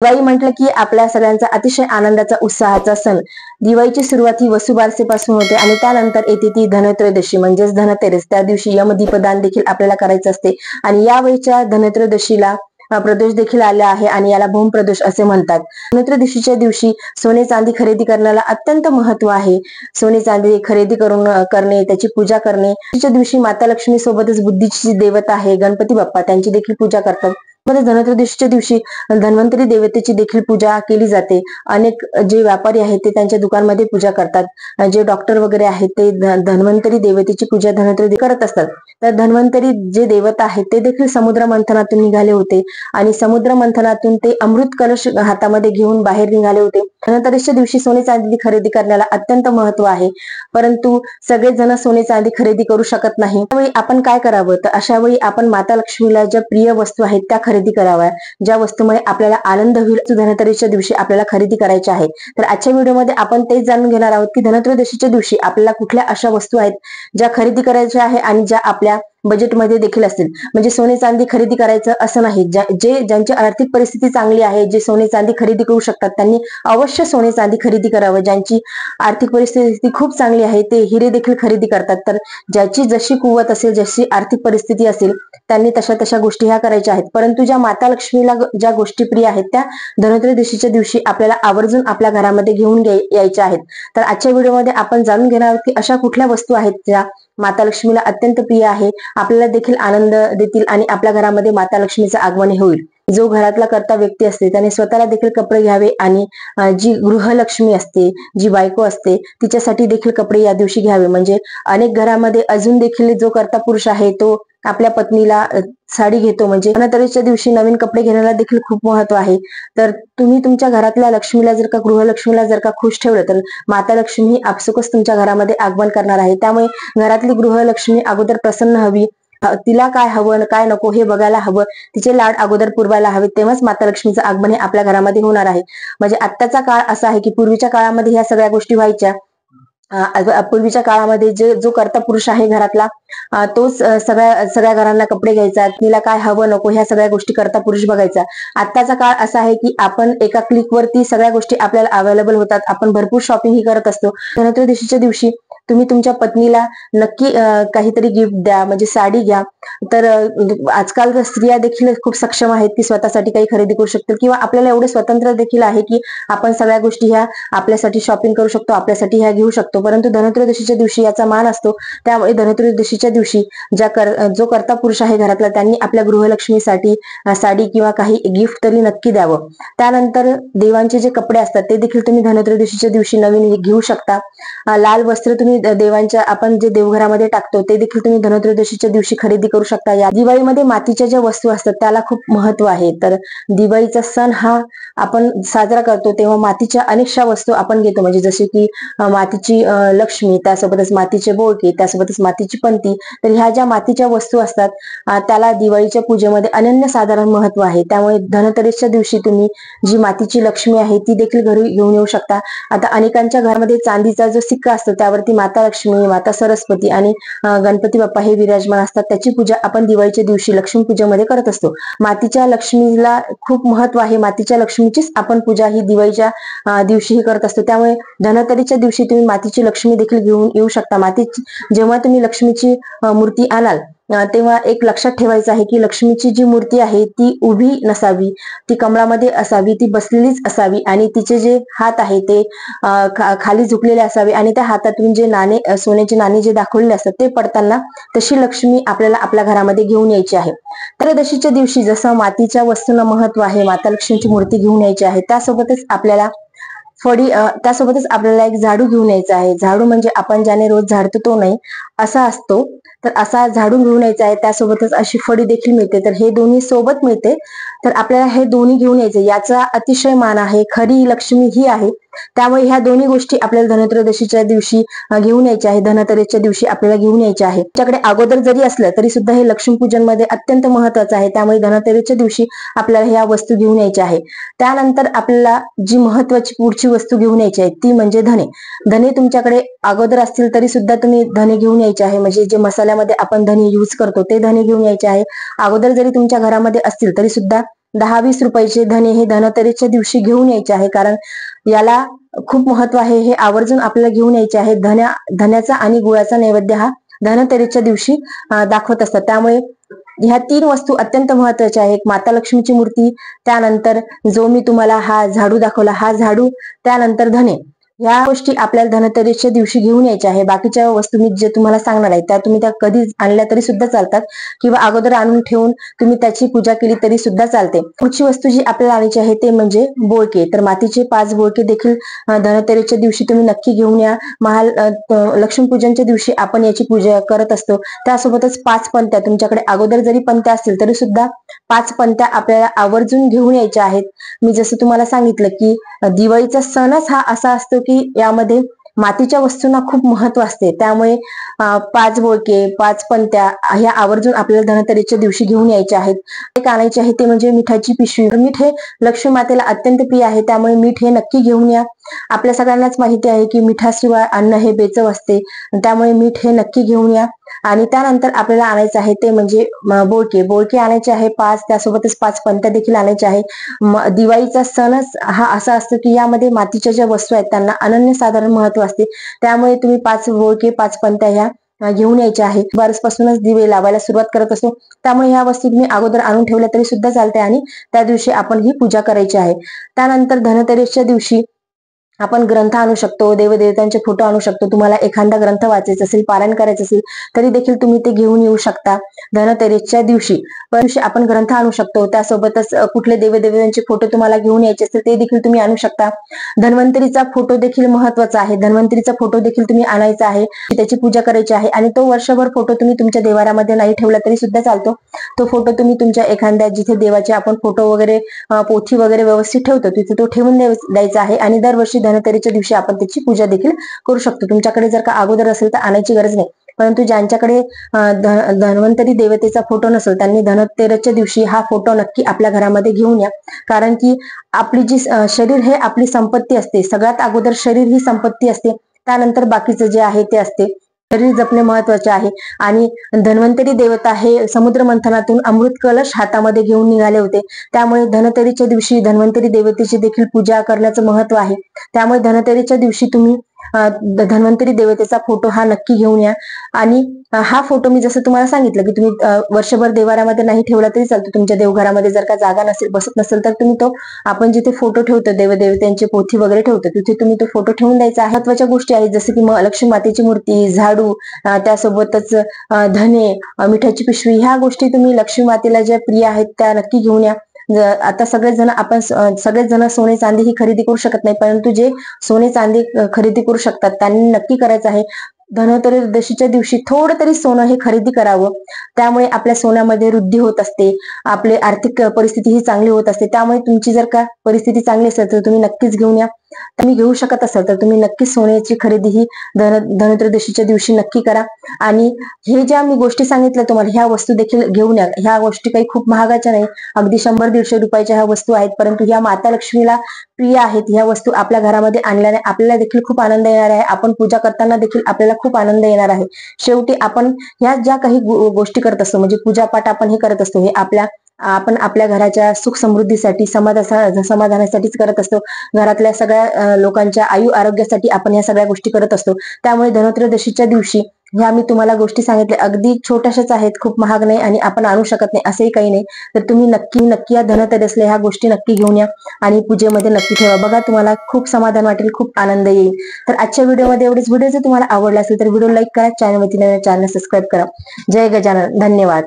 दिवाळी म्हटलं की आपल्या सगळ्यांचा अतिशय आनंदाचा उत्साहाचा सण. दिवाळीची सुरुवात ही वसुबारसेपासून होते आणि त्यानंतर येते ती धनत्रयोदशी म्हणजेच धनतेरस. त्या दिवशी यमदीपदान देखील आपल्याला करायचं असते आणि यावेळीच्या धनत्रयोदशीला प्रदोष देखील आले आहे आणि याला भूमप्रदोष असे म्हणतात. धनत्रयोदशीच्या दिवशी सोने चांदी खरेदी करण्याला अत्यंत महत्व आहे. सोने चांदी खरेदी करणे, त्याची पूजा करणे. त्या दिवशी माता लक्ष्मी सोबतच बुद्धीची देवता आहे गणपती बाप्पा, त्यांची देखील पूजा करतात. धनत्रयोदशीच्या दिवशी धन्वंतरी देवतेची देखील पूजा केली जाते. अनेक जे व्यापारी आहेत ते त्यांच्या दुकानमध्ये पूजा करतात. जे डॉक्टर वगैरे आहेत ते धन्वंतरी देवतेची पूजा धनत्रयोदशी करत असतात. तर धन्वंतरी जे देवता आहेत ते देखील समुद्र मंथनातून निघाले होते आणि समुद्र मंथनातून ते अमृत कलश हातामध्ये घेऊन बाहेर निघाले होते. धनतेरसच्या दिवशी सोने चांदी खरेदी करण्याला अत्यंत महत्व आहे, परंतु सगळेच जण सोने चांदी खरेदी करू शकत नाही. त्यावेळी आपण काय करावं, तर अशा वेळी आपण माता लक्ष्मीला ज्या प्रिय वस्तू आहेत त्या खरेदी कराव्या, ज्या वस्तूमुळे आपल्याला आनंद होईल. धनतेरसच्या दिवशी आपल्याला खरेदी करायची आहे. तर आजच्या व्हिडिओमध्ये आपण तेच जाणून घेणार आहोत की धनत्रयोदशीच्या दिवशी आपल्याला कुठल्या अशा वस्तू आहेत ज्या खरेदी करायच्या आहे आणि ज्या आपल्या बजेटमध्ये देखील असतील. म्हणजे सोने चांदी खरेदी करायचं असं नाही. ज्यांची आर्थिक परिस्थिती चांगली आहे, जे सोने चांदी खरेदी करू शकतात, त्यांनी अवश्य सोने चांदी खरेदी करावं. ज्यांची आर्थिक परिस्थिती खूप चांगली आहे ते हिरे देखील खरेदी करतात. तर ज्याची जशी कुवत असेल, जशी आर्थिक परिस्थिती असेल, त्यांनी तशा तशा गोष्टी ह्या करायच्या आहेत. परंतु ज्या माता लक्ष्मीला ज्या गोष्टी प्रिय आहेत त्या धनत्रयोदशीच्या दिवशी आपल्याला आवर्जून आपल्या घरामध्ये घेऊन यायच्या आहेत. तर आजच्या व्हिडिओमध्ये आपण जाणून घेणार आहोत की अशा कुठल्या वस्तू आहेत ज्या माता लक्ष्मीला अत्यंत प्रिय आहे, आपल्याला देखील आनंद देतील आणि आपल्या घरामध्ये माता लक्ष्मीचं आगमन होईल. जो घरातला कर्ता व्यक्ती असते त्याने स्वतःला देखील कपडे घ्यावे आणि जी गृहलक्ष्मी असते, जी बायको असते, तिच्यासाठी देखील कपडे या दिवशी घ्यावे. म्हणजे अनेक घरामध्ये अजून देखील जो कर्ता पुरुष आहे तो आपल्या पत्नीला साडी घेतो. म्हणजे धनतेरसच्या दिवशी नवीन कपडे घेण्याला देखील खूप महत्व आहे. तर तुम्ही तुमच्या घरातल्या लक्ष्मीला जर का, गृहलक्ष्मीला जर का खुश ठेवलं तर माता लक्ष्मी ही आपसुकच तुमच्या घरामध्ये आगमन करणार आहे. त्यामुळे घरातली गृहलक्ष्मी अगोदर प्रसन्न हवी. तिला काय हवं काय नको हे बघायला हवं. तिचे लाड अगोदर पुरवायला हवे, तेव्हाच माता लक्ष्मीचं आगमन हे आपल्या घरामध्ये होणार आहे. म्हणजे आत्ताचा काळ असा आहे की पूर्वीच्या काळामध्ये ह्या सगळ्या गोष्टी व्हायच्या. पूर्वीच्या काळामध्ये जो कर्ता पुरुष आहे घरातला तोच सगळ्या घरांना कपडे घ्यायचा, तिला काय हवं नको ह्या सगळ्या गोष्टी कर्ता पुरुष बघायचा. आत्ताचा काळ असा आहे की आपण एका क्लिकवरती सगळ्या गोष्टी आपल्याला अवेलेबल होतात. आपण भरपूर शॉपिंग ही करत असतो. धनत्रयोदशीच्या दिवशी तुम्ही तुमच्या पत्नीला नक्की काहीतरी गिफ्ट द्या, म्हणजे साडी घ्या. तर आजकाल स्त्रिया देखील खूप सक्षम आहेत की स्वतःसाठी काही खरेदी करू शकतील किंवा आपल्याला एवढे स्वतंत्र देखील आहे की आपण सगळ्या गोष्टी ह्या आपल्यासाठी शॉपिंग करू शकतो, आपल्यासाठी ह्या घेऊ शकतो. परंतु धनत्रयोदशीच्या दिवशी याचा मान असतो. त्यामुळे धनत्रयोदशीच्या दिवशी जो कर्ता पुरुष आहे घरातला त्यांनी आपल्या गृहलक्ष्मीसाठी साडी किंवा काही गिफ्ट तरी नक्की द्यावं. त्यानंतर देवांचे जे कपडे असतात ते देखील तुम्ही धनत्रयोदशीच्या दिवशी नवीन घेऊ शकता. लाल वस्त्र तुम्ही देवांच्या आपण जे देवघरामध्ये टाकतो ते देखील तुम्ही धनत्रयोदशीच्या दिवशी खरेदी करू शकता. या दिवाळीमध्ये मातीच्या ज्या वस्तू असतात त्याला खूप महत्व आहे. तर दिवाळीचा सण हा आपण साजरा करतो तेव्हा मातीच्या अनेकशा वस्तू आपण घेतो. म्हणजे जसे की मातीची लक्ष्मी, त्यासोबतच मातीचे बोळके, त्यासोबतच मातीची पंती. तर ह्या ज्या मातीच्या वस्तू असतात त्याला दिवाळीच्या पूजेमध्ये अनन्यसाधारण महत्व आहे. त्यामुळे धनतेरसच्या दिवशी तुम्ही जी मातीची लक्ष्मी आहे ती देखील घरी घेऊन येऊ शकता. आता अनेकांच्या घरामध्ये चांदीचा जो सिक्का असतो त्यावरती माता लक्ष्मी, माता सरस्वती आणि गणपती बाप्पा हे विराजमान असतात. त्याची पूजा आपण दिवाळीच्या दिवशी लक्ष्मी पूजेमध्ये करत असतो. मातीच्या लक्ष्मीला खूप महत्व आहे. मातीच्या लक्ष्मीचीच आपण पूजा ही दिवाळीच्या दिवशीही करत असतो. त्यामुळे धनतेरसच्या दिवशी तुम्ही मातीची लक्ष्मी देखील घेऊन येऊ शकता. जेव्हा तुम्ही लक्ष्मीची मूर्ती आणाल तेव्हा एक लक्षात ठेवायचं आहे की लक्ष्मीची जी मूर्ती आहे ती उभी नसावी, ती कमळामध्ये असावी, ती बसलेलीच असावी आणि तिचे जे हात आहे ते खाली झुकलेले असावे आणि त्या हातातून जे नाणे, सोन्याचे नाणे जे दाखवलेले असतात ते पडताना तशी लक्ष्मी आपल्याला आपल्या घरामध्ये घेऊन यायची आहे. त्रयोदशीच्या दिवशी जसं मातीच्या वस्तूंना महत्व आहे, माता लक्ष्मीची मूर्ती घेऊन यायची आहे, त्यासोबतच आपल्याला एक झाडू घेऊन यायचा आहे. झाडू म्हणजे आपण ज्याने रोज झाडतो तो नाही, असा असतो. तर असा झाडू घेऊन यायचा आहे. त्यासोबतच अशी फडी देखील मिळते. तर हे दोन्ही सोबत मिळते. तर आपल्याला हे दोन्ही घेऊन यायचे. याचा अतिशय मान आहे. खरी लक्ष्मी ही आहे. त्यामुळे ह्या दोन्ही गोष्टी आपल्याला धनत्रयोदशीच्या दिवशी घेऊन यायच्या आहे. धनतेरसच्या दिवशी आपल्याला घेऊन यायच्या आहे. त्याच्याकडे अगोदर जरी असलं तरी सुद्धा हे लक्ष्मीपूजन मध्ये अत्यंत महत्वाचं आहे. त्यामुळे धनतेरसच्या दिवशी आपल्याला ह्या वस्तू घेऊन यायच्या आहे. त्यानंतर आपल्याला जी महत्वाची पुढची वस्तू घेऊन यायची आहे ती म्हणजे धने. धने तुमच्याकडे अगोदर असतील तरी सुद्धा तुम्ही धने घेऊन यायचे आहे. म्हणजे जे मसाल्यामध्ये आपण धने यूज करतो ते धने घेऊन यायचे आहे. अगोदर जरी तुमच्या घरामध्ये असतील तरी सुद्धा 10-20 रुपयाचे धने हे धनतेरसच्या दिवशी घेऊन यायचे आहे, कारण याला खूप महत्व आहे. हे आवर्जून आपल्याला घेऊन यायचे आहे. धन्याचा आणि गुळाचा नैवेद्य हा धनतेरसच्या दिवशी दाखवत असतात. त्यामुळे ह्या 3 वस्तू अत्यंत महत्वाच्या आहेत. माता लक्ष्मीची मूर्ती, त्यानंतर जो मी तुम्हाला हा झाडू दाखवला, हा झाडू, त्यानंतर धने, या गोष्टी आपल्याला धनतेरसच्या दिवशी घेऊन यायच्या आहे. बाकीच्या वस्तू मी जे तुम्हाला सांगणार आहे त्या कधी आणल्या तरी सुद्धा चालतात, किंवा अगोदर आणून ठेवून तुम्ही त्याची पूजा केली तरी सुद्धा चालते. पुढची वस्तू जी आपल्याला आणायची आहे ते म्हणजे बोळके. तर मातीचे 5 बोळके देखील धनतेरसच्या दिवशी तुम्ही नक्की घेऊन या. लक्ष्मीपूजनच्या दिवशी आपण याची पूजा करत असतो. त्यासोबतच 5 पंत्या, तुमच्याकडे अगोदर जरी पंत्या असतील तरी सुद्धा 5 पंत्या आपल्याला आवर्जून घेऊन यायच्या आहेत. मी जसं तुम्हाला सांगितलं की दिवाळीचा सणच हा असा असतो की यामध्ये मातीच्या वस्तूंना खूप महत्व असते. त्यामुळे 5 बोळके, 5 पंत्या ह्या आवर्जून आपल्याला धनतेरसच्या दिवशी घेऊन यायच्या आहेत. एक आणायचे आहे ते म्हणजे मिठाची पिशवी. मीठ हे लक्ष्मी मातेला अत्यंत प्रिय आहे, त्यामुळे मीठ हे नक्की घेऊन या. आपल्या सगळ्यांनाच माहिती आहे की मिठाशिवाय अन्न हे बेचव असते, त्यामुळे मीठ हे नक्की घेऊन या. आणि त्यानंतर आपल्याला आणायचं आहे ते म्हणजे बोळके आणायचे आहे 5, त्यासोबतच 5 पंत्या देखील आणायच्या आहे. दिवाळीचा सणच हा असा असतो की यामध्ये मातीच्या ज्या वस्तू आहेत त्यांना अनन्यसाधारण महत्व असते. त्यामुळे तुम्ही 5 बोळके, 5 पंत्या ह्या घेऊन यायच्या आहे. बारसपासूनच दिवे लावायला सुरुवात करत असतो, त्यामुळे ह्या वस्तू तुम्ही अगोदर आणून ठेवल्या तरी सुद्धा चालते आणि त्या दिवशी आपण ही पूजा करायची आहे. त्यानंतर धनतेरसच्या दिवशी आपण ग्रंथ आणू शकतो, देवदेवतांचे फोटो आणू शकतो. तुम्हाला एखादा ग्रंथ वाचायचा असेल, पारायण करायचं असेल तरी देखील तुम्ही ते घेऊन येऊ शकता धनतेरसच्या दिवशी. आपण ग्रंथ आणू शकतो. त्यासोबतच कुठले देवदेवतांचे फोटो तुम्हाला घेऊन यायचे असतील ते देखील तुम्ही आणू शकता. धन्वंतरीचा फोटो देखील महत्वाचा आहे. धन्वंतरीचा फोटो देखील तुम्ही आणायचा आहे, त्याची पूजा करायची आहे. आणि तो वर्षभर फोटो तुम्ही तुमच्या देवारामध्ये नाही ठेवला तरी सुद्धा चालतो. तो फोटो तुम्ही तुमच्या एखाद्या जिथे देवाचे आपण फोटो वगैरे, पोथी वगैरे व्यवस्थित ठेवतो तिथे तो ठेवून द्यायचा आहे. आणि दरवर्षी धनतेरसच्या दिवशी आपण त्याची पूजा देखील करू शकतो. तुमच्याकडे जर का अगोदर असेल तर आणायची गरज नाही, परंतु ज्यांच्याकडे धन्वंतरी देवतेचा फोटो नसेल त्यांनी धनतेरसच्या दिवशी हा फोटो नक्की आपल्या घरामध्ये घेऊन या. कारण की आपली जी शरीर हे आपली संपत्ती असते. सगळ्यात अगोदर शरीर ही संपत्ती असते, त्यानंतर बाकीचं जे आहे ते असते. शरीर जपणे महत्वाचे आहे. आणि धन्वंतरी देवता हे समुद्र मंथनातून अमृत कलश हातामध्ये घेऊन निघाले होते. त्यामुळे धनतेरसच्या दिवशी धन्वंतरी देवतेची देखील पूजा करण्याचं महत्व आहे. त्यामुळे धनतेरसच्या दिवशी तुम्ही धन्वंतरी देवतेचा फोटो हा नक्की घेऊन या. आणि हा फोटो मी जसं तुम्हाला सांगितलं की तुम्ही वर्षभर देवारामध्ये नाही ठेवला तरी चालतो. तुमच्या देवघरामध्ये जर का जागा नसेल, बसत नसेल, तर तुम्ही तो आपण जिथे फोटो ठेवतो, देवदेवतांची पोथी वगैरे ठेवतो, तिथे तुम्ही तो फोटो ठेवून द्यायचा आहे. महत्वाच्या गोष्टी आहेत जसं की लक्ष्मी मातेची मूर्ती, झाडू, त्यासोबतच धने, मिठाची पिशवी, ह्या गोष्टी तुम्ही लक्ष्मी मातेला ज्या प्रिय आहेत त्या नक्की घेऊन या. आता सगळेच जण सोने चांदी ही खरेदी करू शकत नाही, परंतु जे सोने चांदी खरेदी करू शकतात त्यांनी नक्की करायचं आहे धनत्रयोदशीच्या दिवशी थोडं तरी सोनं हे खरेदी करावं. त्यामुळे आपल्या सोन्यामध्ये वृद्धी होत असते, आपली आर्थिक परिस्थिती ही चांगली होत असते. त्यामुळे तुमची जर का परिस्थिती चांगली असेल तर तुम्ही नक्कीच घेऊन या. तुम्ही घेऊ शकत असाल तर तुम्ही नक्कीच सोन्याची खरेदी ही धनत्रयोदशीच्या दिवशी नक्की करा. आणि हे ज्या मी गोष्टी सांगितल्या तुम्हाला, ह्या वस्तू देखील घेऊन या. ह्या गोष्टी काही खूप महागाच्या नाही, अगदी 100-150 रुपयाच्या ह्या वस्तू आहेत, परंतु ह्या माता लक्ष्मीला प्रिय आहेत. ह्या वस्तू आपल्या घरामध्ये आणल्याने आपल्याला देखील खूप आनंद येणार आहे. आपण पूजा करताना देखील आपल्याला खूप आनंद येणार आहे. शेवटी आपण ह्या ज्या काही गोष्टी करत असतो, म्हणजे पूजापाठ आपण हे करत असतो, हे आपण आपल्या घराच्या सुख समृद्धीसाठी, समाधानासाठीच करत असतो. घरातल्या सगळ्या लोकांच्या आयु आरोग्यासाठी आपण ह्या सगळ्या गोष्टी करत असतो. त्यामुळे धनत्रयोदशीच्या दिवशी ह्या मी तुम्हाला गोष्टी सांगितल्या अगदी छोट्याशाच आहेत, खूप महाग नाही आणि आपण आणू शकत नाही असंही काही नाही. तर तुम्ही नक्की या धनतेरसला ह्या गोष्टी नक्की घेऊन या आणि पूजेमध्ये नक्की ठेवा. बघा, तुम्हाला खूप समाधान वाटेल, खूप आनंद येईल. तर आजच्या व्हिडिओमध्ये एवढेच. व्हिडिओ जर तुम्हाला आवडला असेल तर व्हिडिओ लाईक करा, चॅनल सबस्क्राईब करा. जय गजानन. धन्यवाद.